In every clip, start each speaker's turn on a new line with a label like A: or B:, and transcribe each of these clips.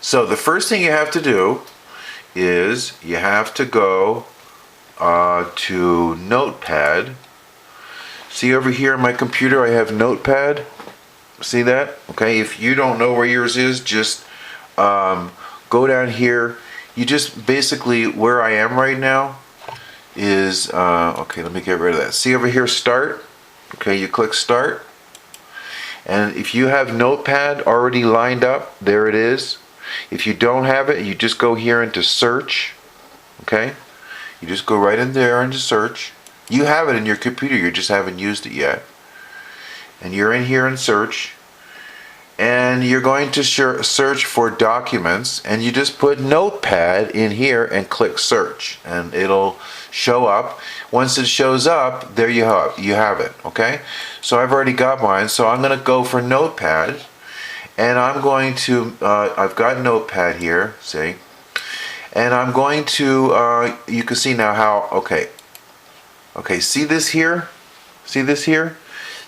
A: So the first thing you have to do is you have to go to Notepad. See over here on my computer I have Notepad. See that? Okay, if you don't know where yours is, just go down here. You just basically, where I am right now is, okay, let me get rid of that. See over here, Start? Okay, you click Start. And if you have Notepad already lined up, there it is. If you don't have it, you just go here into Search. Okay? You just go right in there into Search. You have it in your computer, you just haven't used it yet. And you're in here in Search. And you're going to search for documents, and you just put Notepad in here and click Search, and it'll show up. Once it shows up, there you have it. Okay, so I've already got mine, so I'm going to go for Notepad, and I'm going to I've got Notepad here, see, and I'm going to you can see now how, okay, see this here,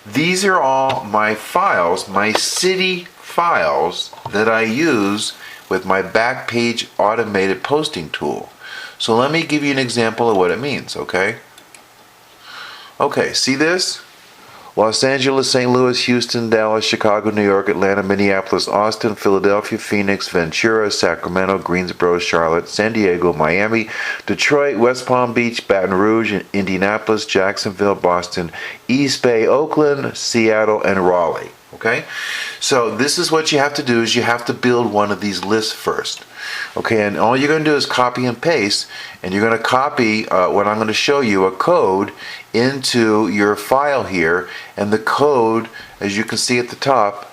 A: these are all my files, my city files that I use with my Backpage automated posting tool. So let me give you an example of what it means, okay? Okay, see this? Los Angeles, St. Louis, Houston, Dallas, Chicago, New York, Atlanta, Minneapolis, Austin, Philadelphia, Phoenix, Ventura, Sacramento, Greensboro, Charlotte, San Diego, Miami, Detroit, West Palm Beach, Baton Rouge, Indianapolis, Jacksonville, Boston, East Bay, Oakland, Seattle, and Raleigh. Okay? So this is what you have to do, is you have to build one of these lists first. Okay, and all you're going to do is copy and paste, and you're going to copy what I'm going to show you, a code, into your file here, and the code, as you can see at the top,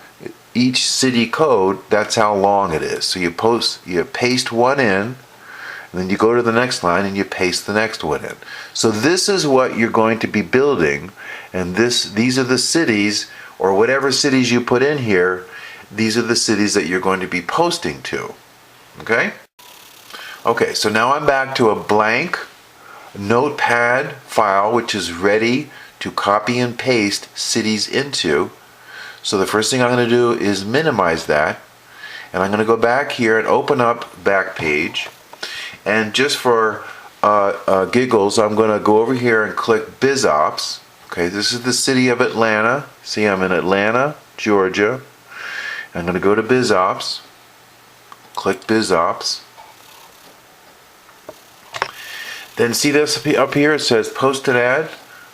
A: each city code, that's how long it is. So you paste one in, and then you go to the next line and you paste the next one in. So this is what you're going to be building, and these are the cities, or whatever cities you put in here, these are the cities that you're going to be posting to. Okay? Okay, so now I'm back to a blank Notepad file which is ready to copy and paste cities into. So the first thing I'm going to do is minimize that, and I'm going to go back here and open up Backpage, and just for giggles, I'm going to go over here and click BizOps. Okay, this is the city of Atlanta. See, I'm in Atlanta, Georgia. I'm going to go to BizOps. Click BizOps. Then see this up here, it says Post an Ad.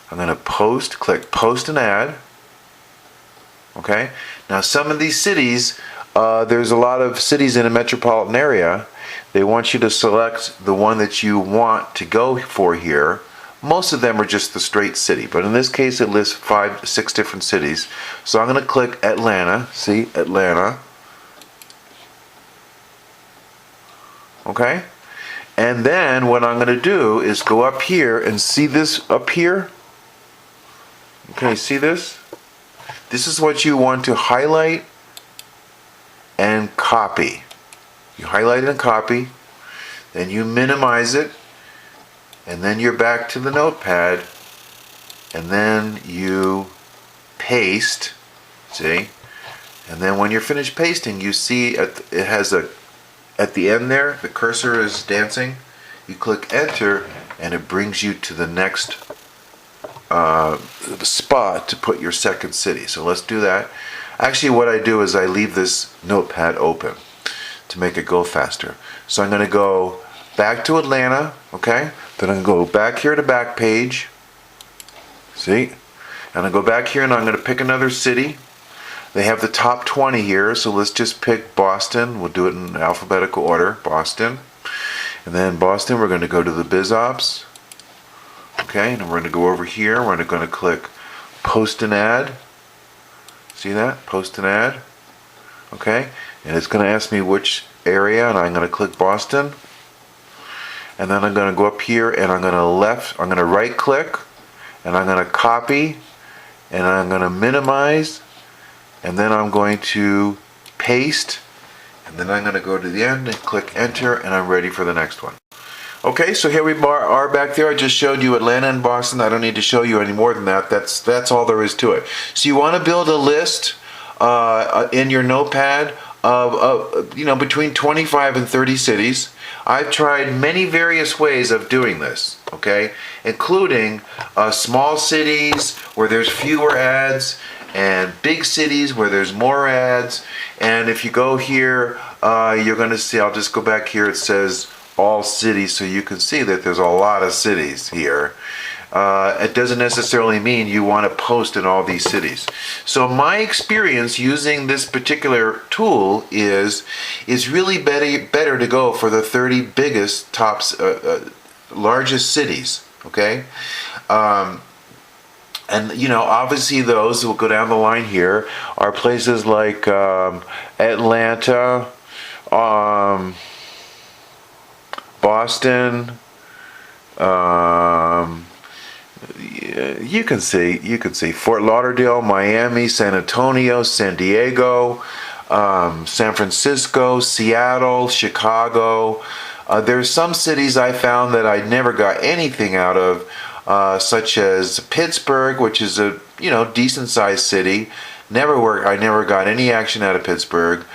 A: I'm going to click Post an Ad. Okay, now some of these cities, there's a lot of cities in a metropolitan area. They want you to select the one that you want to go for here. Most of them are just the straight city, but in this case it lists 6 different cities. So I'm going to click Atlanta. See, Atlanta. Okay, and then what I'm going to do is go up here and see this up here. Okay, see this? This is what you want to highlight and copy. You highlight and copy, then you minimize it, and then you're back to the Notepad, and then you paste, see? And then when you're finished pasting, you see it has at the end there, the cursor is dancing. You click Enter, and it brings you to the next spot to put your second city. So let's do that. Actually, what I do is I leave this Notepad open to make it go faster. So I'm going to go back to Atlanta, okay? Then I'm going to go back here to Backpage. See? And I go back here and I'm going to pick another city. They have the top 20 here, so let's just pick Boston. We'll do it in alphabetical order. Boston. And then Boston, we're going to go to the BizOps. Okay, and we're going to go over here. We're going to click Post an Ad. See that? Post an Ad. Okay, and it's going to ask me which area, and I'm going to click Boston. And then I'm going to go up here, and I'm going to right click, and I'm going to copy, and I'm going to minimize, and then I'm going to paste, and then I'm going to go to the end and click Enter, and I'm ready for the next one. Okay, so here we are back there. I just showed you Atlanta and Boston. I don't need to show you any more than that. That's all there is to it. So you want to build a list in your Notepad between 25 and 30 cities. I've tried many various ways of doing this, okay, including small cities where there's fewer ads and big cities where there's more ads. And if you go here, you're going to see, I'll just go back here, it says all cities, so you can see that there's a lot of cities here. It doesn't necessarily mean you want to post in all these cities. So my experience using this particular tool is really better to go for the 30 biggest largest cities, okay? And obviously those will go down the line here are places like Atlanta, Boston, you can see Fort Lauderdale, Miami, San Antonio, San Diego, San Francisco, Seattle, Chicago. There's some cities I found that I never got anything out of, such as Pittsburgh, which is a decent sized city. I never got any action out of Pittsburgh.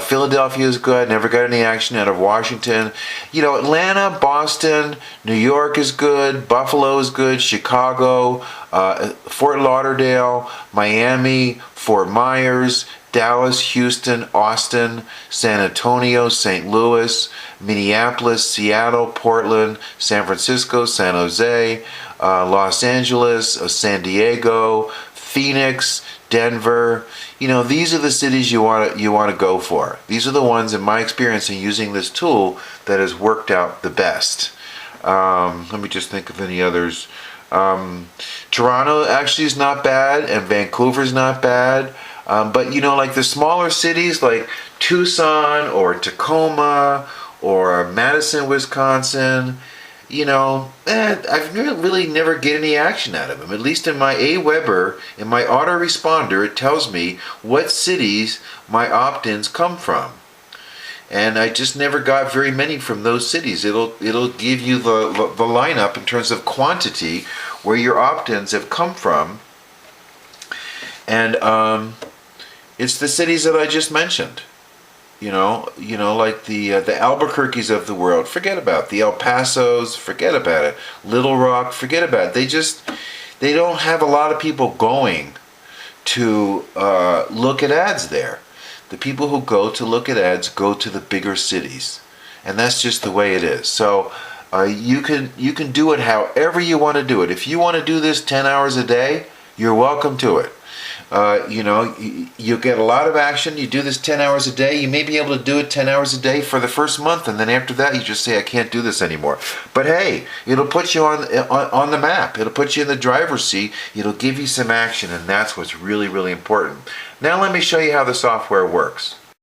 A: Philadelphia is good. Never got any action out of Washington. Atlanta, Boston, New York is good. Buffalo is good. Chicago, Fort Lauderdale, Miami, Fort Myers, Dallas, Houston, Austin, San Antonio, St. Louis, Minneapolis, Seattle, Portland, San Francisco, San Jose, Los Angeles, San Diego, Phoenix, Denver. These are the cities you want to go for. These are the ones, in my experience in using this tool, that has worked out the best. Let me just think of any others. Toronto actually is not bad, and Vancouver's not bad. But like the smaller cities like Tucson or Tacoma or Madison, Wisconsin, I've really never get any action out of them. At least in my AWeber, in my autoresponder, it tells me what cities my opt-ins come from. And I just never got very many from those cities. It'll give you the lineup in terms of quantity where your opt-ins have come from. And it's the cities that I just mentioned. Like the Albuquerques of the world, forget about it. The El Pasos, forget about it. Little Rock, forget about it. They don't have a lot of people going to look at ads there. The people who go to look at ads go to the bigger cities, and that's just the way it is. So you can do it however you want to do it. If you want to do this 10 hours a day, you're welcome to it. You get a lot of action. You do this 10 hours a day. You may be able to do it 10 hours a day for the first month, and then after that you just say, I can't do this anymore. But hey, it'll put you on the map. It'll put you in the driver's seat. It'll give you some action, and that's what's really, really important. Now let me show you how the software works.